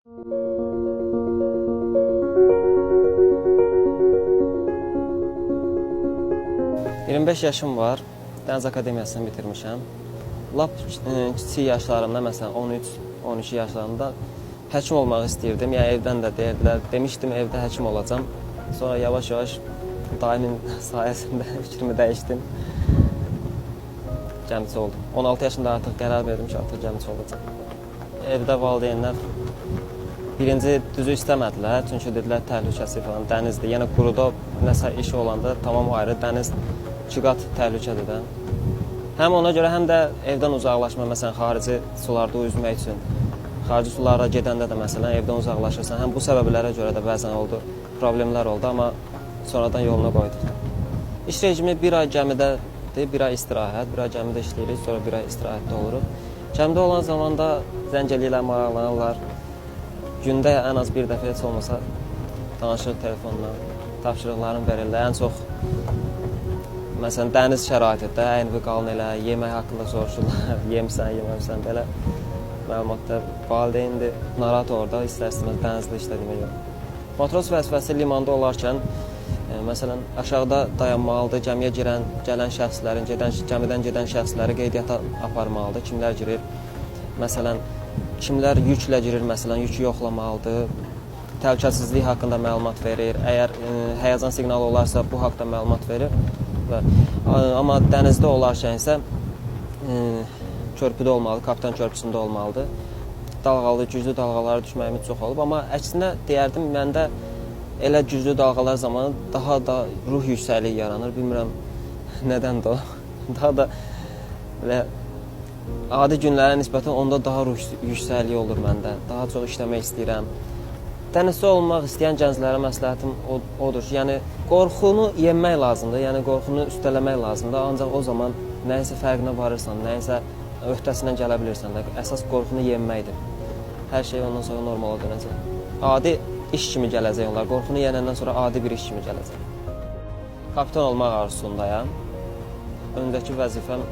25 yaşım var. Dəniz Akademiyasını bitirmişəm. Lap kiçik yaşlarımda, məsələn 13-12 yaşlarımda həkim olmaq istəyirdim. Yəni evdən də deyirdilər. Demişdim evdə həkim olacağam. Sonra yavaş-yavaş daimin sayəsində fikrimi dəyişdim. Gəmiçi oldum. 16 yaşında artıq qərar verdim ki, artıq gəmiçi olacağam. Evdə valideynlər birinci düzü istəmədilər. Çünki dedilər təhlükəsi falan dənizdir. Yəni quruda nəsə iş olanda tamam ayrı, dəniz 2 qat təhlükədir də. Həm ona görə, həm də evdən uzaqlaşma, məsələn, xarici sularda üzmək üçün. Xarici sulara gedəndə də, məsələn, evdən uzaqlaşırsan. Həm bu səbəblərə görə də bəzən oldu, problemlər oldu, amma sonradan yoluna qoyduq. İş rejimi 1 ay gəmidədir, 1 ay istirahət, 1 ay gəmidə işləyirik, sonra 1 ay istirahətdə oluruq. Gəmidə olan zamanda zəng eləyirlər, maraqlanırlar. Gündə ən az bir dəfə heç olmasa danışırıq telefonla, tapşırıqlarını verirlər. Ən çox məsələn, dəniz şəraitində əynivi qalın elə, yemək haqqında soruşurlar, yemsən, yeməmsən, belə məlumatlar. Valideyndir, narahat orada, istər-istəməz dənizdə işlədiyimə görə. Matros vəzifəsi limanda olarkən, məsələn, aşağıda dayanmalıdır, gəmiyə gələn şəxslərin, gəmidən gedən şəxsləri qeydiyyata aparmalıdır, kimlər girir. Məsələn, kimlər yüklə girir, məsələn, yükü yoxlamalıdır, təhlükəsizlik haqqında məlumat verir, əgər həyəcan siqnalı olarsa bu haqqda məlumat verir. Amma dənizdə olarkən isə körpüdə olmalıdır, kapitan körpüsündə olmalıdır. Dalğalı, güclü dalğalara düşməyimiz çox olub, amma əksinə deyərdim, məndə elə güclü dalğalar zamanı daha da ruh yüksəkliyi yaranır. Bilmirəm nədən də o. Daha da və adi günlərə nisbətən onda daha ruh yüksəkliyi olur məndə. Daha çox işləmək istəyirəm. Dənizçi olmaq istəyən gənclərə məsləhətim odur ki, yəni qorxunu yenmək lazımdır, yəni qorxunu üstələmək lazımdır. Ancaq o zaman nəyisə fərqinə varırsan, nəyisə öhdəsindən gələ bilirsən də, əsas qorxunu yenməkdir. Hər şey ondan sonra normala dönəcək. Adi iş kimi gələcək onlar, qorxunu yenəndən sonra adi bir iş kimi gələcək. Kapitan olmaq arzusundayam. Öndəki vəzifəm